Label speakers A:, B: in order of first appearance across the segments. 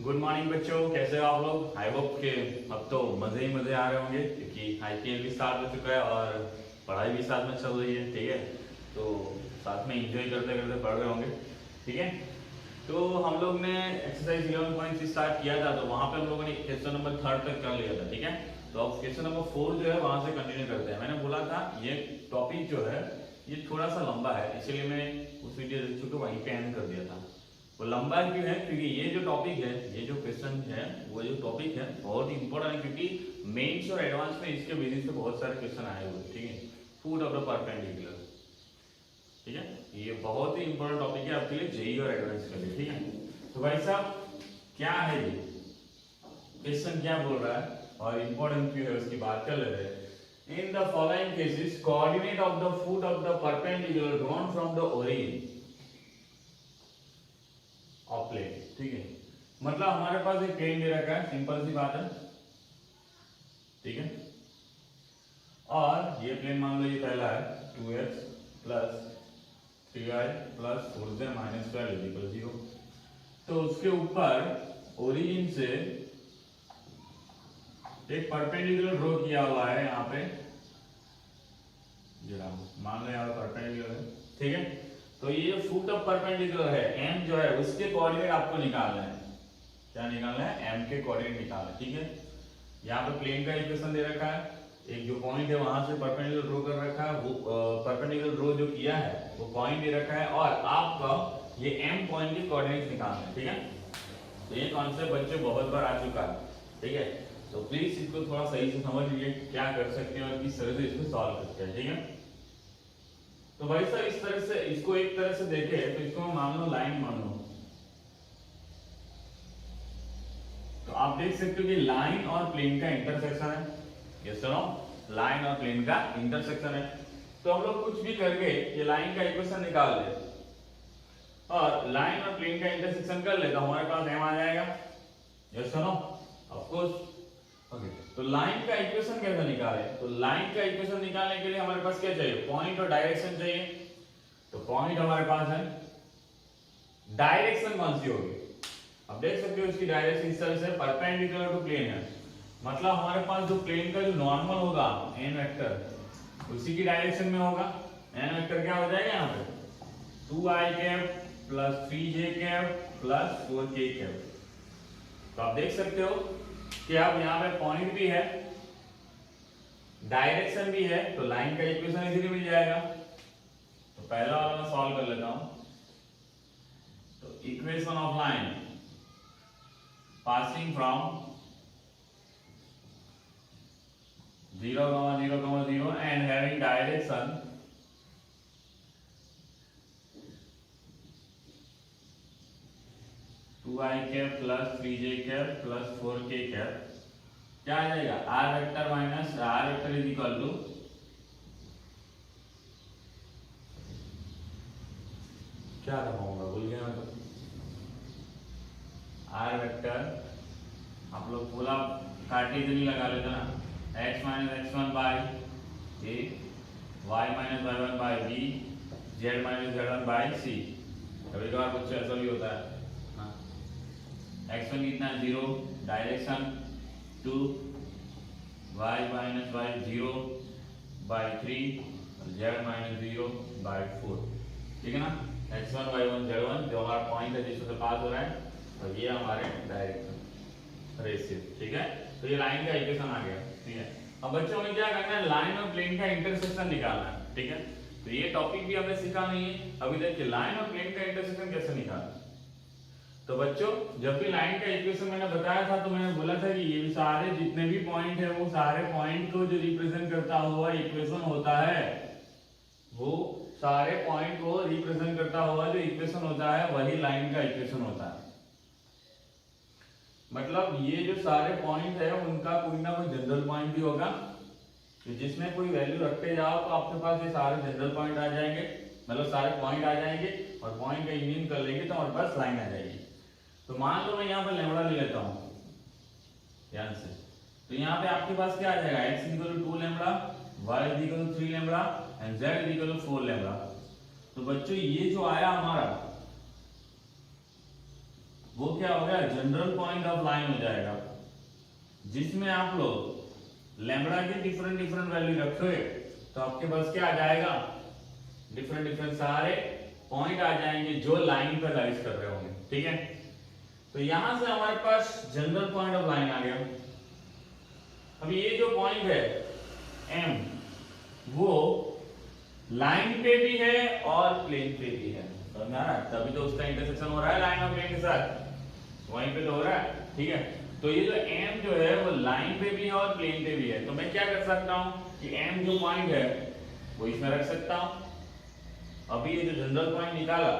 A: Good morning बच्चों, कैसे हो आप लोग। आई होप के अब तो मजे ही मजे आ रहे होंगे क्योंकि आईपीएल भी स्टार्ट हो चुका है और पढ़ाई भी साथ में चल रही है। ठीक है, तो साथ में एंजॉय करते करते पढ़ रहे होंगे। ठीक है, तो हम लोग ने एक्सरसाइज 11.6 स्टार्ट किया था, तो वहाँ पे हम लोगों ने क्वेश्चन नंबर 3 तक कर लिया था। ठीक है, तो अब क्वेश्चन नंबर 4 जो है वहाँ से कंटिन्यू करते हैं। मैंने बोला था ये टॉपिक जो है ये थोड़ा सा लंबा है, इसलिए मैं उस वीडियो लेक्चर को वहीं पे एंड कर दिया था। वो लंबा क्यों है? क्योंकि ये जो टॉपिक है, ये जो क्वेश्चन है, वो जो टॉपिक है बहुत ही इंपॉर्टेंट है, क्योंकि मेंस और एडवांस में इसके बेसिस पे बहुत सारे क्वेश्चन आए हुए हैं। ठीक है, फूड ऑफ द परपेंडिकुलर। ठीक है, ये बहुत ही इंपॉर्टेंट टॉपिक है आपके लिए, जेई और एडवांस के लिए। ठीक है, तो भाई साहब क्या है ये क्वेश्चन, क्या बोल रहा है और इंपॉर्टेंट क्यों है उसकी बात कर लेते हैं। In the following cases coordinate of the foot of the perpendicular drawn from the origin of plane. ठीक है, मतलब हमारे पास एक प्लेन दे रखा है, सिंपल सी बात है। ठीक है, और ये प्लेन मान लो ये पहला है 2x plus 3y plus 4z minus 12 equal 0। तो उसके ऊपर ओरिजिन से एक परपेंडिकुलर ड्रॉ किया हुआ है यहाँ पे, जरा मान लो यहाँ पे परपेंडिकुलर है। ठीक है, तो ये जो फुट ऑफ परपेंडिकुलर है m जो है उसके कोऑर्डिनेट आपको निकालना है। क्या निकालना है? m के कोऑर्डिनेट निकालना है। ठीक है, यहाँ पे प्लेन का इक्वेशन दे रखा है, एक जो पॉइंट है वहां से परपेंडिकुलर ड्रॉ कर रखा है, वो परपेंडिकुलर ड्रॉ जो किया है वो पॉइंट दे रखा है, और आपका ये m पॉइंट के कोऑर्डिनेट निकालना है। ठीक है, तो ये कॉन्सेप्ट बच्चे बहुत बार आ चुका है। ठीक है, तो प्लीज इसको थोड़ा सही से समझ लीजिए क्या कर सकते हैं और किस तरह से इसको सॉल्व करते हैं। ठीक है, तो भाई साहब इस तरह से इसको एक तरह से देखे तो इसको मान लो लाइन मान लो, तो आप देख सकते हो कि लाइन और प्लेन का इंटरसेक्शन है। ये सुनो, लाइन और प्लेन का इंटरसेक्शन है, तो हम लोग कुछ भी करके ये लाइन का इक्वेशन निकाल ले और लाइन और प्लेन का इंटरसेक्शन कर ले तो हमारे पास m आ जाएगा। ये सुनो, ऑफ कोर्स। ओके, तो लाइन का इक्वेशन कैसे निकाले? तो लाइन का इक्वेशन निकालने के लिए हमारे पास क्या चाहिए? पॉइंट और डायरेक्शन चाहिए। तो पॉइंट हमारे पास है, डायरेक्शन कौन सी होगी? अब देख सकते हो इसकी डायरेक्शन इस तरह से परपेंडिकुलर टू प्लेन है, मतलब हमारे पास जो प्लेन का जो नॉर्मल होगा n वेक्टर उसी की डायरेक्शन में होगा। n वेक्टर क्या हो जाएगा यहाँ पे 2i cap plus 3j cap plus 4k cap. तो आप देख सकते हो कि अब यहाँ पे पॉइंट भी है, डायरेक्शन भी है, तो लाइन का इक्वेशन इजीली मिल जाएगा। तो पहला वाला मैं सॉल्व कर लेता हूं। तो equation of line passing from 0, 0, 0 and having direction to I cap plus 3j cap plus 4k cap, क्या आ जाएगा? r vector minus r vector is equal to क्या रखूंगा, भूल गया मैं तो। r वेक्टर आप लोग पूरा कार्टेशियन लगा लेते ना, x minus x1 by a, y minus y1 by b, z minus z1 by c। कभी कभार कुछ ऐसा भी होता है। x1 कितना 0, direction 2, y minus y 0 by 3, z minus 0 by 4। ठीक है ना, x1 y1 z1 जो हमारा पॉइंट है जिससे पास हो रहा है, तो ये हमारे डायरेक्शन रेशियो। ठीक है, तो ये लाइन का इक्वेशन आ गया। ठीक है, अब बच्चों में क्या करना है? लाइन और प्लेन का इंटरसेक्शन निकालना है। ठीक है, तो ये टॉपिक भी हमने सीखा नहीं है अभी। देखिए लाइन और प्लेन का इंटरसेक्शन कैसे निकालना। तो बच्चों जब भी लाइन का इक्वेशन मैंने बताया था तो मैंने बोला था कि ये सारे जितने भी पॉइंट है वो सारे पॉइंट को जो रिप्रेजेंट करता हुआ इक्वेशन होता है, वो सारे पॉइंट को रिप्रेजेंट करता हुआ जो इक्वेशन होता है वही लाइन का इक्वेशन होता है। मतलब ये जो सारे पॉइंट है उनका कोई ना कोई जनरल पॉइंट भी होगा, तो जिसमें कोई वैल्यू रखते जाओ तो आपके पास ये सारे जनरल पॉइंट आ जाएंगे, मतलब सारे पॉइंट आ जाएंगे और पॉइंट का यूनियन कर लेंगे तो हमारे पास लाइन आ जाएगी। तो मान लो मैं यहाँ पर लैम्बडा ले लेता हूँ ध्यान से, तो यहाँ पे आपके पास क्या आ जाएगा? x equal to 2 lambda, y equal to 3 lambda and z equal to 4 lambda. तो बच्चों ये जो आया हमारा वो क्या हो गया, जनरल पॉइंट ऑफ लाइन हो जाएगा, जिसमें आप लोग लैम्बडा के डिफरेंट डिफरेंट वैल्यू रखोगे तो आपके पास क्या आ जाएगा, डिफरेंट डिफरेंट सारे पॉइंट आ जाएंगे जो लाइन पर लाइज कर रहे होंगे, ठीक है। तो यहां से हमारे पास जनरल पॉइंट ऑफ लाइन आ गया। अब ये जो पॉइंट है एम, वो लाइन पे भी है और प्लेन पे भी है, समझ में आ रहा है, तभी तो उसका इंटरसेक्शन हो रहा है लाइन और प्लेन के साथ, वहीं पे तो हो रहा है, ठीक है। तो ये जो एम जो है वो लाइन पे भी है और प्लेन पे भी है, तो मैं क्या कर सकता हूं कि एम जो पॉइंट है वो इसमें रख सकता हूं। अभी ये जो जनरल पॉइंट निकाला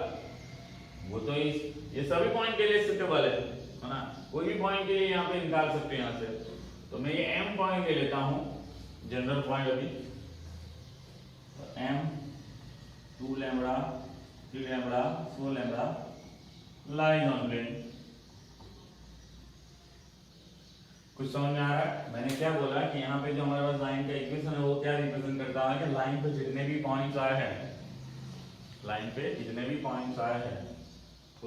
A: वो तो ये सभी पॉइंट के लिए सूटेबल है ना, कोई भी पॉइंट के लिए यहाँ पे निकाल सकते हैं यहाँ से। तो मैं ये एम पॉइंट ले लेता हूँ जनरल पॉइंट अभी, M 2 lambda 3 lambda 4 lambda line on plane. कुछ समझ में आ रहा है? मैंने क्या बोला कि यहाँ पे जो हमारे पास लाइन का इक्वेशन है वो क्या रिप्रेजेंट करता है कि लाइन पे जितने भी पॉइंट्स आए हैं, लाइन पे जितने भी पॉइंट्स आए हैं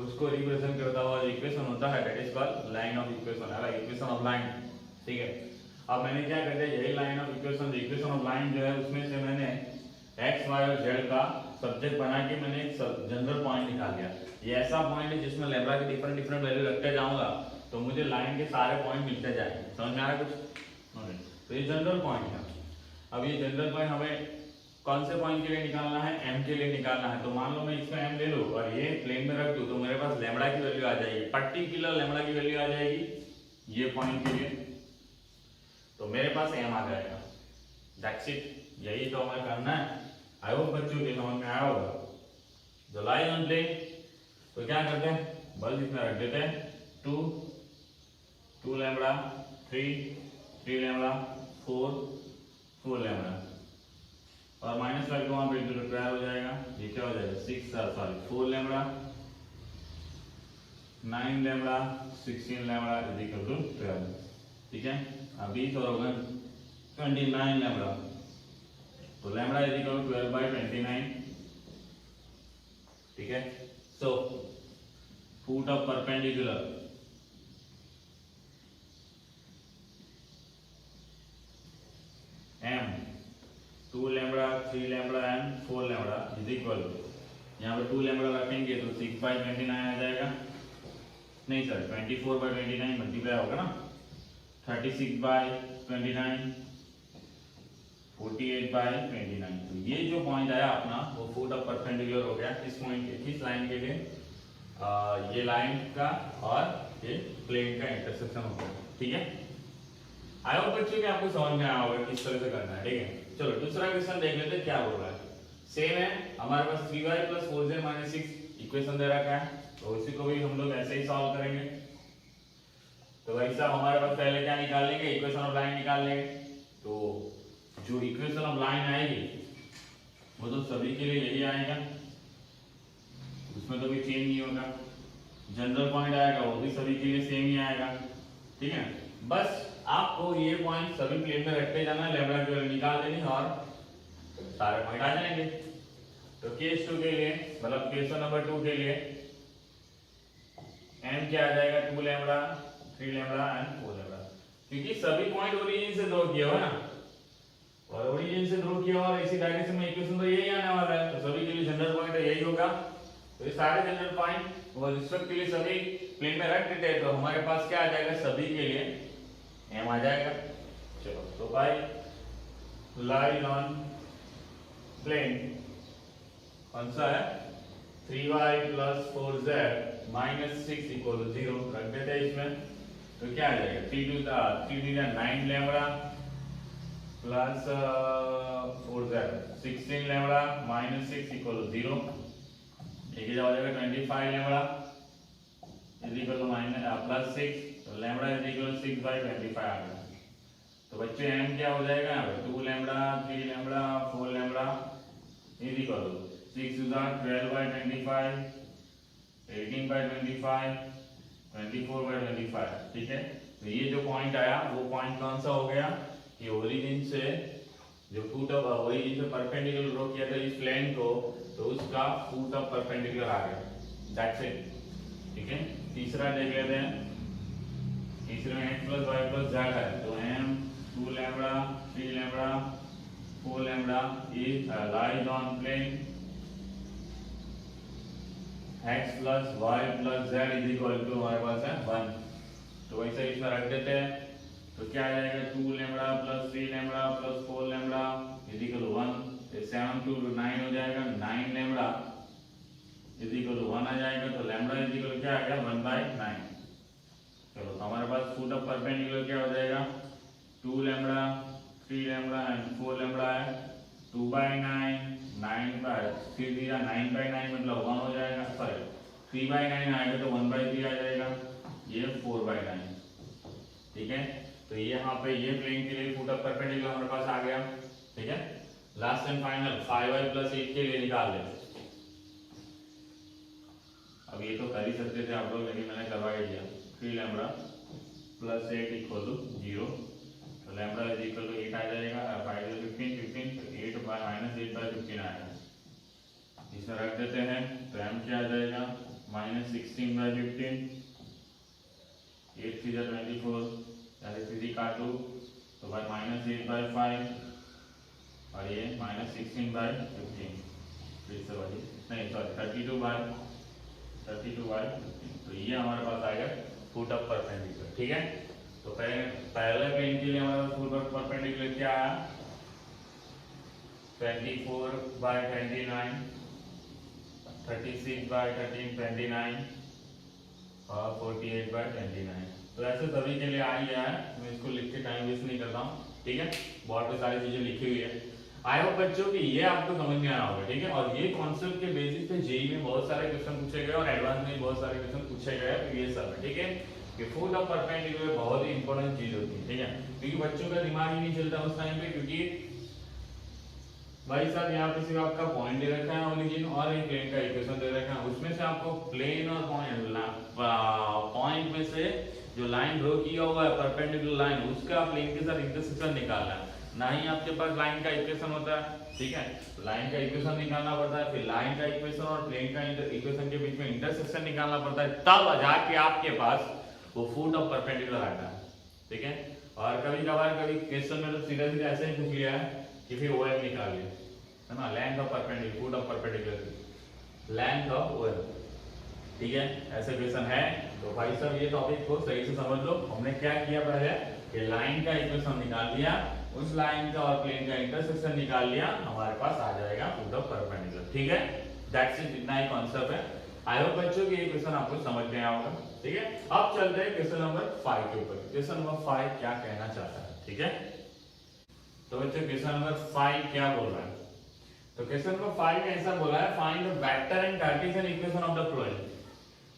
A: उसको रिप्रेजेंट करता हुआ जो इक्वेशन होता है that is called line of equation, है इक्वेशन ऑफ लाइन, ठीक है। अब मैंने क्या कर दिया, यही line of equation, equation of line जो है उसमें से मैंने एक्स वाई और जेड का सब्जेक्ट बना के मैंने एक जनरल पॉइंट निकाल लिया। ये ऐसा पॉइंट है जिसमें लैम्बडा के डिफरेंट डिफरेंट वैल्यू रखते जाऊंगा तो मुझे लाइन के सारे पॉइंट मिलते जाएंगे, समझ में आ रहा है कुछ? तो ये जनरल पॉइंट है। अब ये जनरल पॉइंट हमें कौन से पॉइंट के लिए निकालना है, एम के लिए निकालना है। तो मान लो मैं इसमें एम ले लूं और ये प्लेन में रख दूं तो मेरे पास लैम्बडा की वैल्यू आ जाएगी, पर्टिकुलर लैम्बडा की वैल्यू आ जाएगी ये पॉइंट के लिए, तो मेरे पास एम आ जाएगा, दैट्स इट। यही तो हमें करना है। आई होप बच्चों के समझ में आया होगा। जो लाइन ऑन प्लेन, तो क्या करते हैं, बस इसमें रख देते हैं 2 लैम्बडा 3 लैम्बडा 4 लैम्बडा और माइनस करके वहां पे इंटू 12 हो जाएगा, ये क्या हो जाएगा 4 lambda 9 lambda 16 lambda is equal to 12, ठीक है। अभी तो होगा 29 लैम्बडा, तो लैम्बडा इज इक्वल टू 12/29, ठीक है। So foot of perpendicular m 2 lambda 3 lambda and 4 lambda is equal to, यहाँ पे 2 लैम्बडा रखेंगे तो 6/29 आ जाएगा, नहीं सर 24/29 मल्टीप्लाई होगा ना, 36/29 48/29। तो ये जो पॉइंट आया अपना वो फुट ऑफ परपेंडिकुलर हो गया किस पॉइंट के, किस लाइन के लिए, ये लाइन का और ये प्लेन का इंटरसेक्शन हो गया, ठीक है। आई होप बच्चों कि आपको समझ में आया होगा किस तरह से करना है, ठीक है। चलो दूसरा क्वेश्चन देख लेते हैं क्या बोल रहा है। सेम है, हमारे पास 3y + 4z - 6 इक्वेशन दे रखा है, तो इसी को भी हम लोग ऐसे ही सॉल्व करेंगे। तो भाई साहब हमारे पास पहले क्या निकाल लेंगे, इक्वेशन ऑफ लाइन निकाल लेंगे। तो जो इक्वेशन ऑफ लाइन आएगी वो तो सभी के लिए यही आएगा, उसमें तो कोई चेंज नहीं होगा। जनरल पॉइंट आएगा वो भी सभी के लिए सेम ही आएगा, ठीक है। बस आपको ये पॉइंट सभी प्लेन में रखते जाना, लैम्बडा की वैल्यू निकाल देनी और सारे पॉइंट आ जाएंगे। तो केस 2 के लिए, मतलब क्वेश्चन नंबर 2 के लिए m क्या आ जाएगा 2 लैम्बडा 3 लैम्बडा एंड 4 लैम्बडा, क्योंकि सभी पॉइंट ओरिजिन से ड्रॉ किया हुआ ना, और ओरिजिन से ड्रॉ किया और इसी डायरेक्शन में इक्वेशन तो यही आने वाला है, तो सभी के लिए जनरल पॉइंट यही होगा। तो ये सारे जनरल पॉइंट वो रिस्पेक्टिवली सभी प्लेन में रख देते हैं, तो हमारे पास क्या आ जाएगा, सभी के लिए m आ जाएगा। चलो तो भाई लाइन ऑन प्लेन कौन सा है, 3y + 4z - 6 = 0 रख देते हैं इसमें। तो क्या आ जाएगा 3 × 9 लैम्बडा प्लस 4z 16 लैम्बडा - 6 = 0, ठीक है। हो जाएगा 25 लैम्बडा + 6, तो लैम्बडा = 6/25 आ गया। तो बच्चे m क्या हो जाएगा, 2 लैम्बडा 3 लैम्बडा 4 लैम्बडा = 6 × 12/25 18/25 24/25, ठीक है। तो ये जो पॉइंट आया वो पॉइंट कौन सा हो गया कि ओरिजिन से जो फुट ऑफ ओरिजिन से परपेंडिकुलर ड्रॉ किया था इस प्लेन को, तो उसका फुट ऑफ परपेंडिकुलर आ गया, दैट्स इट। ठीक है। तीसरा देख लेते हैं, तीसरे में x plus Y plus Z है, तो m 2 lambda 3 lambda 4 lambda is lies on plane x plus Y plus Z is equal to हमारे पास है 1। तो वैसे इसमें रख देते हैं, तो क्या आ जाएगा 2 lambda plus 3 lambda plus 4 lambda is equal to 1। 7 to 9 हो जाएगा, 9 लैम्बडा इज इक्वल टू 1 आ जाएगा, तो लैम्बडा इज इक्वल क्या आ गया 1/9। चलो तो हमारे पास फुट ऑफ परपेंडिकुलर क्या हो जाएगा 2 लैम्बडा 3 लैम्बडा एंड 4 लैम्बडा है 2/9 9/9 मतलब 1 हो जाएगा, सॉरी 3/9 आएगा तो 1/3 आ जाएगा, ये 4/9। ठीक है, तो ये यहाँ पे ये प्लेन के लिए फुट ऑफ परपेंडिकुलर हमारे पास आ गया। ठीक है, last and final 5y plus 8 के लिए निकाल ले। अब ये तो कर ही सकते थे आप लोग, लेकिन मैंने करवा ही दिया। 3 लैम्बडा प्लस 8 इक्वल टू 0, तो लैम्बडा इज इक्वल टू 8 आ जाएगा, 5 15 15 तो 8/-8/15 आएगा। इसमें रख देते हैं, तो m क्या आ जाएगा -16/15, 8 3 जा 24, यानी 3 काटो तो भाई -8/5 और ये -16/15, फिर से वही नहीं सॉरी 32/15, तो ये हमारे पास आएगा फुट ऑफ परपेंडिकुलर। ठीक है, तो पहले प्लेन के लिए हमारे पास फुट ऑफ परपेंडिकुलर क्या आया 24/29, 36/13 29 और 48/29। तो ऐसे सभी के लिए आ ही गया है, मैं इसको लिख के टाइम वेस्ट नहीं करता हूँ। ठीक है, बोर्ड पे सारी चीजें लिखी हुई है। आई होप बच्चों कि ये आपको समझ में आया होगा। ठीक है, और ये कॉन्सेप्ट के बेसिस पे जेईई में बहुत सारे क्वेश्चन पूछे गए और एडवांस में बहुत सारे क्वेश्चन पूछे गए प्रीवियस साल में। ठीक है, कि फुट ऑफ परपेंडिकुलर बहुत ही इंपॉर्टेंट चीज होती है। ठीक है, क्योंकि बच्चों का दिमाग ही नहीं चलता उस टाइम पे, क्योंकि भाई साहब यहाँ पे सिर्फ आपका पॉइंट दे रखा है ओरिजिन और एक प्लेन का इक्वेशन दे रखा है, उसमें से आपको प्लेन और पॉइंट में से जो लाइन ड्रॉ किया हुआ है परपेंडिकुलर लाइन, उसका प्लेन के साथ इंटरसेक्शन निकालना है। ना ही आपके पास लाइन का इक्वेशन होता है। ठीक है, लाइन का इक्वेशन निकालना पड़ता है, फिर लाइन का इक्वेशन और प्लेन का इक्वेशन के बीच में इंटरसेक्शन निकालना पड़ता है, तब जाके आपके पास वो फुट ऑफ परपेंडिकुलर आता है। ठीक है, और कभी कभार कभी क्वेश्चन में तो सीधा सीधा ऐसे ही पूछ लिया है कि फिर OM निकालिए, है ना, length of perpendicular, foot of perpendicular length of OM। ठीक है, ऐसे क्वेश्चन है। तो भाई साहब ये टॉपिक को सही से समझ लो। हमने क्या किया पहले कि लाइन का इक्वेशन निकाल लिया, उस लाइन का और प्लेन का इंटरसेक्शन निकाल लिया, हमारे पास आ जाएगा फुट ऑफ परपेंडिकुलर। ठीक है, दैट्स इट, इतना ही कांसेप्ट है। आई होप बच्चों कि ये क्वेश्चन आपको समझ में आया होगा। ठीक है, अब चलते हैं क्वेश्चन नंबर 5 के ऊपर। क्वेश्चन नंबर 5 क्या कहना चाहता है। ठीक है, तो बच्चों क्वेश्चन नंबर 5 क्या बोल रहा है, तो क्वेश्चन नंबर 5 में ऐसा बोला है find the vector and cartesian equation of the plane.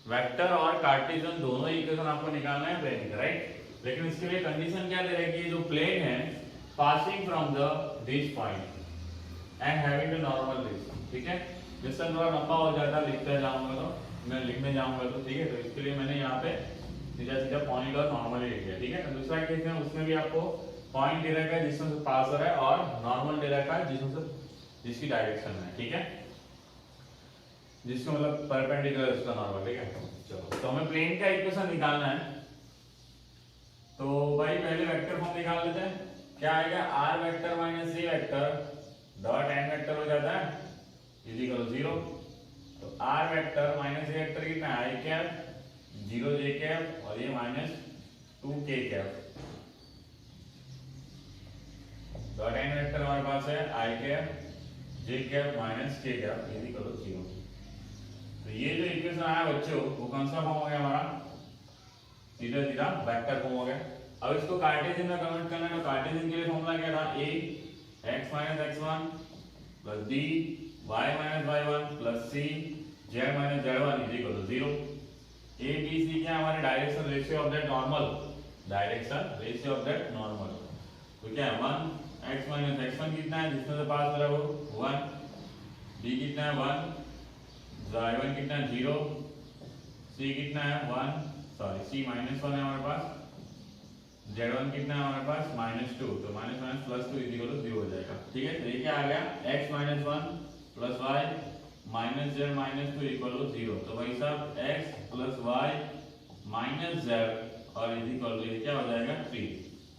A: Vector और कार्टेशियन दोनों इक्वेशन आपको निकालना है प्लेन का, राइट। लेकिन इसके लिए कंडीशन क्या दे रही है कि जो प्लेन है passing from the this point and having the normal this. ठीक है, क्वेश्चन थोड़ा लंबा हो जाता है, लिखते जाऊंगा तो मैं लिखने जाऊंगा तो। ठीक है, तो इसके लिए मैंने यहाँ पे सीधा सीधा पॉइंट और नॉर्मल लिख दिया। ठीक है, दूसरा केस है उसमें भी आपको पॉइंट दे रखा है जिसमें से पास हो रहा है और नॉर्मल दे रखा है जिसमें से जिसकी डायरेक्शन में। ठीक है, जिसको मतलब परपेंडिकुलर उसका नॉर्मल। ठीक है, चलो तो हमें प्लेन का इक्वेशन निकालना है। तो भाई पहले वेक्टर फॉर्म निकाल लेते हैं। क्या आएगा r vector minus a vector dot n vector हो जाता है इज इक्वल टू 0। तो r vector minus a vector कितना है i कैप 0 j कैप और ये minus 2 k cap dot n vector हमारे पास है i cap j cap minus k cap is equal to 0। तो ये जो इक्वेशन आया बच्चों वो कौन सा फॉर्म हो गया हमारा, सीधा सीधा वेक्टर फॉर्म हो गया। अब इसको कार्टेशियन में कन्वर्ट करना है, तो कार्टेशियन के लिए फॉर्मूला क्या था a x minus x1 plus b y minus y1 plus c z minus z1 is equal to 0। a b c क्या हमारे direction ratio of that normal, direction ratio of that normal. तो क्या है 1 x minus x1 कितना है जिसमें से पास हो रहा है वो 1, b कितना है 1, y1 कितना है 0, c कितना है 1 सॉरी c माइनस 1 है हमारे पास, z1 कितना है हमारे पास -2, तो minus minus plus 2 is equal to 0 हो जाएगा। ठीक है, तो ये क्या आ गया x minus 1 plus y minus Z minus two equal to 0। तो भाई साहब x plus Y minus Z और इज इक्वल टू ये क्या हो जाएगा 3।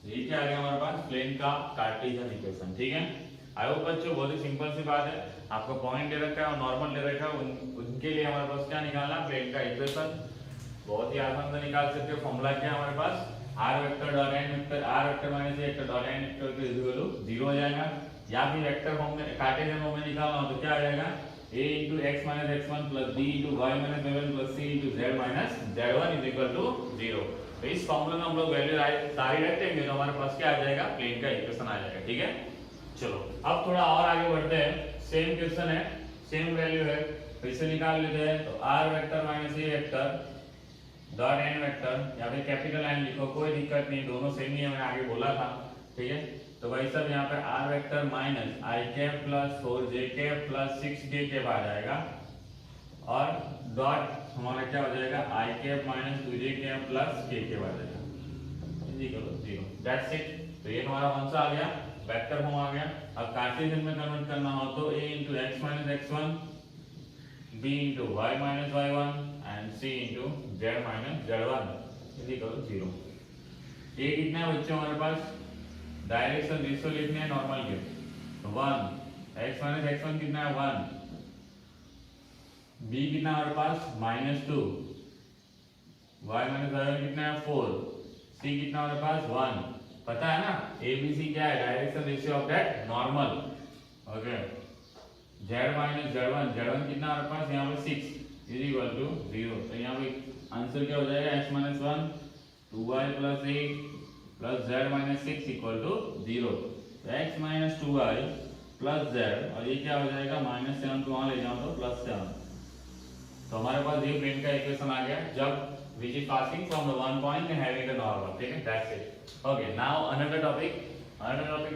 A: ये क्या आ गया हमारे पास प्लेन का कार्टेशियन इक्वेशन। ठीक है, आई होप बच्चों बहुत ही सिंपल सी बात है। आपको पॉइंट दे रखा है और नॉर्मल दे रखा है, उनके लिए हमारे पास क्या निकालना, प्लेन का इक्वेशन। बहुत ही आसान से निकाल सकते हो। फॉर्मूला क्या है हमारे पास, r vector dot n vector r vector minus a vector dot n vector is equal to 0 हो जाएगा। या फिर वेक्टर फॉर्म में कार्टेशियन फॉर्म में निकालना हो तो क्या आ जाएगा, a into x minus x1 plus b into y minus y1 plus c into z minus z1 is equal to 0। तो इस फॉर्मूले में हम लोग वैल्यू सारी रख देंगे तो हमारे पास क्या आ जाएगा, प्लेन का इक्वेशन आ जाएगा। ठीक है, चलो अब थोड़ा और आगे बढ़ते हैं। सेम क्वेश्चन है, सेम वैल्यू है, फिर से निकाल लेते हैं। तो r vector minus a vector dot n vector या फिर कैपिटल n लिखो, कोई दिक्कत नहीं, दोनों सेम ही है, मैंने आगे बोला था। ठीक है, तो भाई सब यहाँ पे r vector minus i cap plus 4j cap plus 6k cap आ जाएगा और डॉट हमारा क्या हो जाएगा i cap minus 2j cap plus k cap आ जाएगा, इक्वल टू 0। That's it. तो ये हमारा कौन सा आ गया, वेक्टर फॉर्म आ गया। अब कार्टेशियन में कन्वर्ट करना हो तो a into x minus x1 b into y minus y1 and c into z minus z1 is equal to 0। ये कितना है बच्चों हमारे पास, डायरेक्शन रेशियो लिखने हैं नॉर्मल के, तो 1 x माइनस x1 कितना है 1, b कितना हमारे पास -2, y माइनस y1 कितना है 4, c कितना हमारे पास 1। पता है ना a b c क्या है, direction ratio of that normal. Okay, z minus z1 कितना हमारे पास यहाँ पे 6 इज इक्वल टू 0। तो यहाँ पे आंसर क्या हो जाएगा, x minus 1 2y plus 8 plus z minus 6 equal to 0। तो x minus 2y plus z और ये क्या हो जाएगा -7 को वहां ले जाओ तो +7। तो हमारे पास ये प्लेन का इक्वेशन आ गया जब which is passing from the one point and having a normal। ठीक है, that's it। Okay, now another topic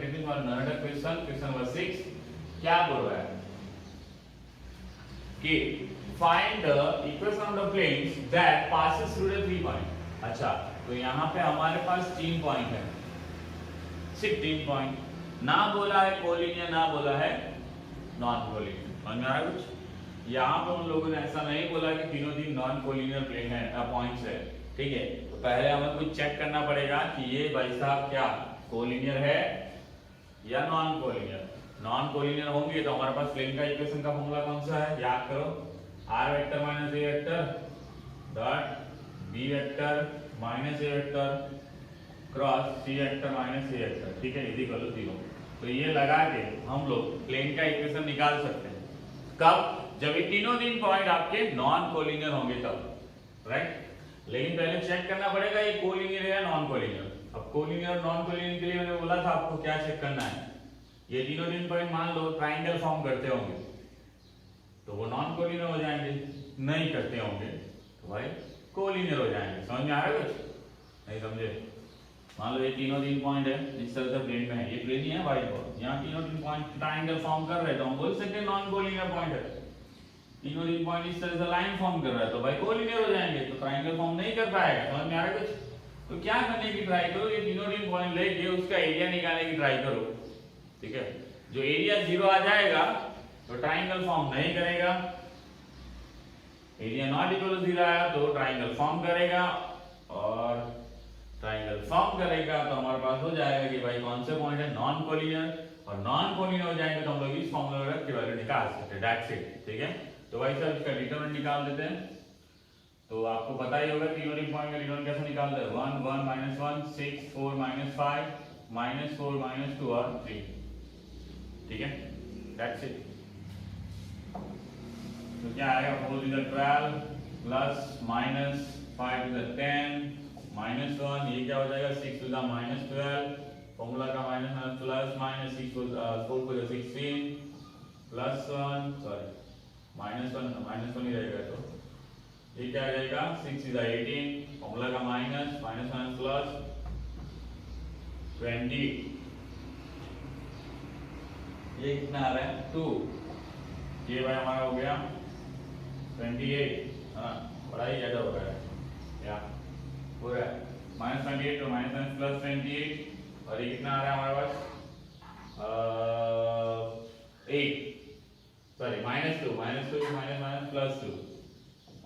A: this is one another question number 6। क्या बोल रहा है कि find the equation of the planes that passes through the 3 point। अच्छा, तो यहाँ पे हमारे पास 3 पॉइंट है, सिर्फ 3 पॉइंट, ना बोला है कोलिनियर ना बोला है नॉन कोलिनियर। समझ में आ रहा कुछ, यहाँ पे उन लोगों ने ऐसा नहीं बोला कि तीनों तीन नॉन कोलिनियर प्लेन है पॉइंट्स है। ठीक है, तो पहले हमें कुछ चेक करना पड़ेगा कि ये भाई साहब क्या कोलिनियर है या नॉन कोलिनियर। नॉन कोलिनियर होंगे तो हमारे पास प्लेन का इक्वेशन का फॉर्मूला कौन सा है, याद करो, r vector minus a vector dot b vector minus a vector cross c vector minus a vector. ठीक है, इज इक्वल टू 0। तो ये लगा के हम लोग प्लेन का इक्वेशन निकाल सकते हैं। कब, जब ये तीनों तीन पॉइंट आपके नॉन कोलिनियर होंगे तब, राइट। लेकिन पहले चेक करना पड़ेगा ये कोलिनियर है या नॉन कोलिनियर। अब कोलिनियर और नॉन कोलिनियर के लिए मैंने बोला था आपको क्या चेक करना है, ये तीनों तीन पॉइंट मान लो ट्राइंगल फॉर्म करते होंगे तो वो नॉन कोलिनियर हो जाएंगे, नहीं करते होंगे तो भाई कोलिनियर हो जाएंगे। समझ में आ रहा है कुछ, नहीं समझे। मान लो ये तीनों तीन पॉइंट है इस तरह से प्लेन में है, ये प्लेन ही है व्हाइट बोर्ड, यहाँ तीनों तीन पॉइंट ट्राइंगल फॉर्म कर रहे हैं तो हम बोल सकते हैं नॉन कोलिनियर पॉइंट है। तीनों तीन पॉइंट इस तरह से लाइन फॉर्म कर रहा है तो भाई कोलिनियर हो जाएंगे, तो ट्राइंगल फॉर्म नहीं कर पाएगा। समझ में आ रहा है कुछ, तो क्या करने की ट्राई करो, ये तीनों तीन पॉइंट लेके उसका एरिया निकालने की ट्राई करो। ठीक है, जो एरिया 0 आ जाएगा तो ट्राइंगल फॉर्म नहीं करेगा, एरिया नॉट इक्वल टू 0 आया तो ट्राइंगल फॉर्म करेगा, और ट्राइंगल फॉर्म करेगा तो हमारे पास हो जाएगा कि भाई कौन से पॉइंट है नॉन कोलिनियर, और नॉन कोलिनियर हो जाएंगे तो हम लोग इस फॉर्मूला में रख के वैल्यू निकाल सकते हैं। That's it. ठीक है, तो भाई सर इसका डिटरमिनेंट निकाल देते हैं। तो आपको पता ही होगा तीनों पॉइंट का डिटरमिनेंट कैसे निकालते हैं, 1 1 -1 6 4 -5 -4 -2 और 3। ठीक है, दैट्स इट। तो क्या आएगा, 4 to the 12 plus -5 to the 10 -1, ये क्या हो जाएगा 6 to the -12, फॉर्मूला का माइनस प्लस -6 को 4 को 16 प्लस 1 सॉरी -1 ही रहेगा, तो ये क्या आ जाएगा 6 is 18, फॉर्मूला का माइनस -1 प्लस 20, ये कितना आ रहा है 2, ये भाई हमारा हो गया 28। हाँ, बड़ा ही ज्यादा हो रहा है, या हो रहा है -28 तो -1 प्लस 28, और ये कितना आ रहा है हमारे पास 8। सॉरी -2 माइनस प्लस 2,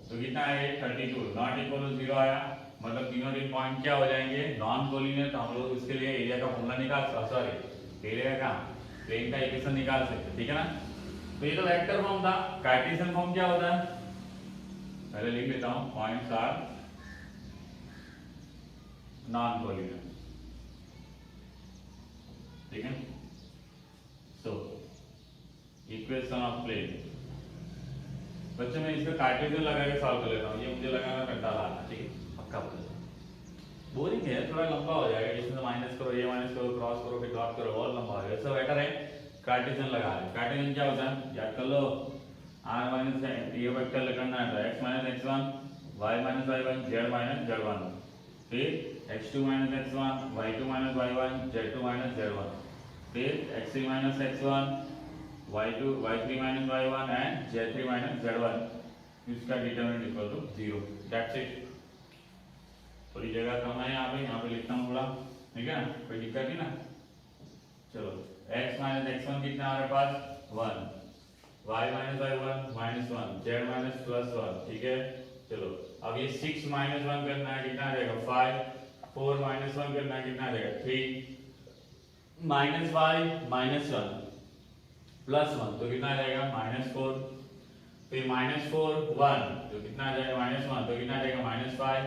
A: तो कितना है 32, नॉट इक्वल टू 0 आया, मतलब तीनों पॉइंट क्या हो जाएंगे नॉन कोलिनियर। तो हम लोग इसके लिए एरिया का फॉर्मूला निकाल, सॉरी एरिया का प्लेन का इक्वेशन निकाल सकते, ठीक है ना। तो ये तो वेक्टर फॉर्म था। कार्टेशियन फॉर्म क्या होता है, पहले लिख लेता हूं, पॉइंट्स आर नॉन कोलिनियर, ठीक है। सो इक्वेशन ऑफ प्लेन, बच्चों मैं इसका कार्टेशियन लगा के सॉल्व कर लेता हूँ, ये मुझे लगाना कंटाला आता, ठीक है, पक्का बोल, बोरिंग है, थोड़ा लंबा हो जाएगा, इसमें माइनस करो, ये माइनस करो, क्रॉस करो, फिर डॉट करो, और लंबा हो जाएगा। इससे बेटर है कार्टेशियन लगा ले। कार्टेशियन क्या होता है, याद कर लो, r माइनस ये वेक्टर करना है तो x minus x1, y minus y1, z minus z1, फिर x2 minus x1, y2 minus y1, z2 minus z1, फिर x3 minus x1, y3 minus y1 and z3 minus z1, इसका determinant equal to 0, that's it. थोड़ी जगह कम है यहाँ पे लिखता हूँ थोड़ा, ठीक है ना, कोई दिक्कत नहीं ना। चलो x माइनस x1 कितना हमारे पास 1, y minus y1 -1, z minus +1, ठीक है। चलो अब ये 6 माइनस 1 करना है, कितना आ जाएगा 5, 4 माइनस 1 करना है, कितना आ जाएगा 3, माइनस y माइनस 1 +1 तो कितना आ जाएगा -4, फिर -4 1 तो कितना आ जाएगा -1 तो कितना आ जाएगा -5,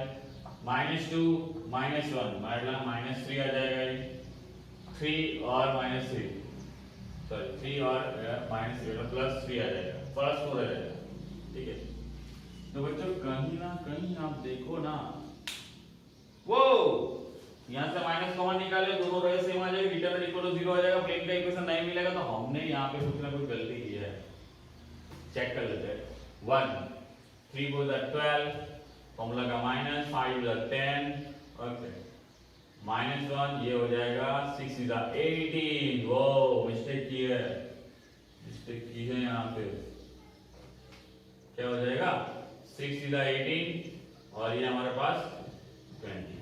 A: -2 -1 मतलब -3 आ जाएगा, 3 और -3, सॉरी 3 और -3 मतलब +3 आ जाएगा, +4 आ जाएगा, ठीक है। तो बच्चों कहीं ना कहीं आप देखो ना, वो यहाँ से माइनस कॉमन निकाले, दोनों रहे सेम आ जाएगा, डिटरमिनेंट इक्वल टू 0 आ जाएगा, प्लेन का इक्वेशन नहीं मिलेगा, तो हमने यहाँ पे कुछ ना कुछ गलती की है, चेक कर लेते हैं। 1 3 4 12, फॉर्मूला का माइनस, 5 10, ओके, -1 ये हो जाएगा, 6 इज 18, वो मिस्टेक की है यहाँ पे, क्या हो जाएगा 6 इज 18 और ये हमारे पास 20।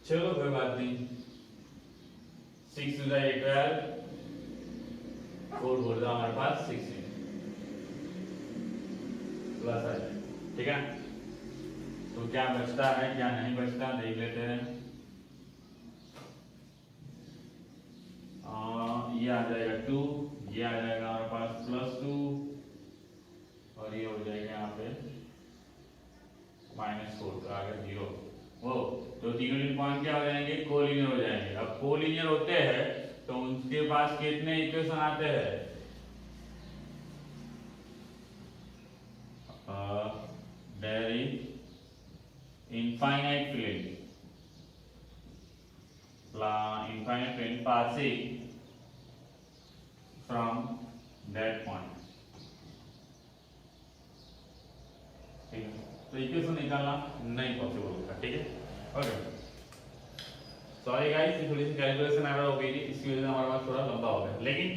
A: चलो कोई बात नहीं, 6 इज 12, 4 बोल रहा हमारे पास 16 प्लस आ जाए, ठीक है। तो क्या बचता है क्या नहीं बचता देख लेते हैं। ये आ जाएगा 2, ये आ जाएगा हमारे पास +2 और ये हो जाएगा यहाँ पे -4, तो आ गया 0। वो तो तीनों पॉइंट क्या हो जाएंगे कोलिनियर हो जाएंगे। अब कोलिनियर होते हैं तो उनके पास कितने इक्वेशन आते हैं, there is infinite plane passing from that point, ठीक है। तो इक्वेशन निकालना नहीं पॉसिबल होता, ठीक है, ओके। सॉरी गाइस, थोड़ी सी कैलकुलेशन आ रहा हो गई थी, इसकी वजह से हमारे पास थोड़ा लंबा हो गया, लेकिन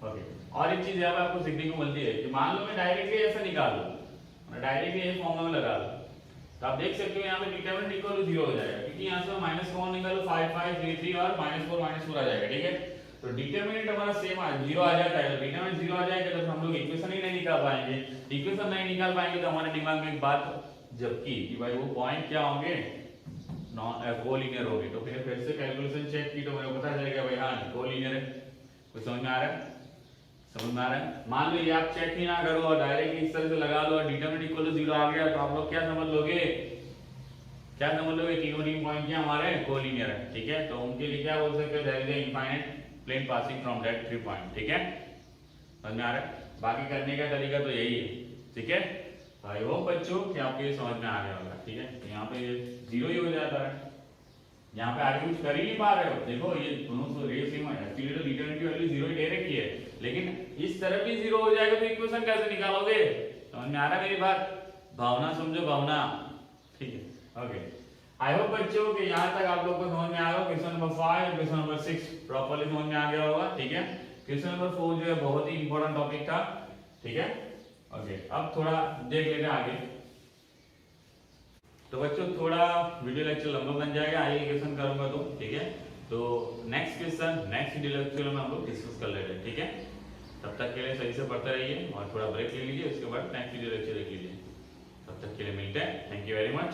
A: ओके। और एक चीज यहाँ पे आपको सीखने को मिलती है कि मान लो मैं डायरेक्टली ऐसे निकाल लूं, मैं डायरेक्टली ये फॉर्मूला में लगा लूं, तो आप देख सकते हो यहाँ पे डिटरमिनेंट इक्वल टू 0 हो जाएगा, क्योंकि यहाँ से माइनस कॉमन निकालो 5 5 3 3 और -4 आ जाएगा, ठीक है। तो डिटरमिनेंट हमारा सेम आ 0 आ जाता है, तो डिटरमिनेंट 0 आ जाएगा तो हम लोग इक्वेशन ही नहीं निकाल पाएंगे। इक्वेशन नहीं निकाल पाएंगे तो हमारे दिमाग में एक बात जबकि कि भाई वो पॉइंट क्या होंगे नॉन कोलिनियर होंगे, तो फिर से कैलकुलेशन चेक की तो मेरे को पता चलेगा भाई हाँ कोलिनियर है। कुछ समझ में आ रहा है, समझ में आ रहा है। मान लो ये आप चेक ही ना करो और डायरेक्ट इस तरह से लगा लो और डिटरमिनेंट इक्वल टू 0 आ गया, तो आप लोग क्या समझ लोगे, क्या समझ लोगे तीनों पॉइंट क्या हमारे कोलिनियर है, ठीक है। तो उनके लिए क्या बोल सकते हैं, there is a infinite plane passing from that 3 point, ठीक है, समझ में आ रहा है। बाकी करने का तरीका तो यही है, ठीक है। आई होप बच्चों कि आपको ये समझ में आ गया होगा, ठीक है। यहाँ पे 0 ही हो जाता है, यहाँ पे आगे कुछ कर ही नहीं पा रहे हो, देखो ये दोनों तो रेस सेम है, एक्चुअली तो डिटरमिनेंट की वैल्यू 0 ही दे रखी है, लेकिन इस तरफ भी 0 हो जाएगा तो इक्वेशन कैसे निकालोगे, समझ में आ रहा है मेरी बात, भावना समझो भावना, ठीक है, ओके। आई होप बच्चों कि यहाँ तक आप लोग को समझ में आ गया। Question number 5 question number 6 properly समझ में आ गया होगा, ठीक है। क्वेश्चन नंबर 4 जो है बहुत ही इंपॉर्टेंट टॉपिक था, ठीक है, ओके। अब थोड़ा देख लेते हैं आगे। तो बच्चों थोड़ा वीडियो लेक्चर लंबा बन जाएगा, आगे क्वेश्चन करूंगा तो, ठीक है। तो next question next video lecture में हम लोग डिस्कस कर लेते हैं, ठीक है। तब तक के लिए सही से पढ़ते रहिए और थोड़ा ब्रेक ले लीजिए, उसके बाद नेक्स्ट वीडियो लेक्चर देख लीजिए। तब तक के लिए मिलते हैं। Thank you very much.